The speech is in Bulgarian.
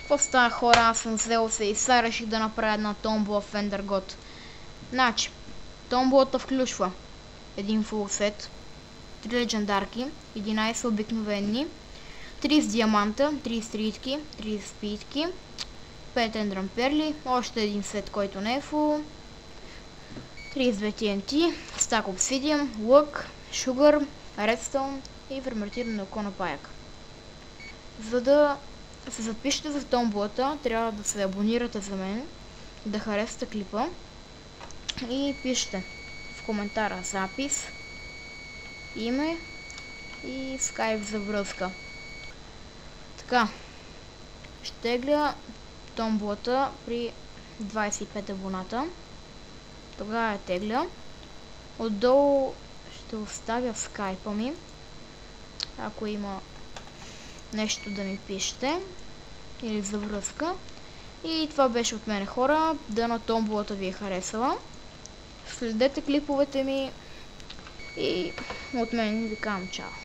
Какво става, хора? Аз съм взел се и сега реших да направя една томбола в EnderGod. Значи, томболата включва един фул сет, 3 легендарки, 11 обикновени, 30 диаманта, 30 стритки, 30 спитки, 5 ендърн перли, още един сет, който не е фул, 32 TNT, стак обсидиан, лък, шугър, редстоун и ферментирано око на паяк. За да се запишете за томболата, трябва да се абонирате за мен, да харесате клипа и пишете в коментара запис, име и скайп за връзка. Така, ще тегля томболата при 25 абоната. Тогава я тегля. Отдолу ще оставя скайпа ми, ако има нещо да ми пишете или за връзка. И това беше от мен, хора. Дано томболата ви е харесала. Следете клиповете ми и от мен ви казвам чао.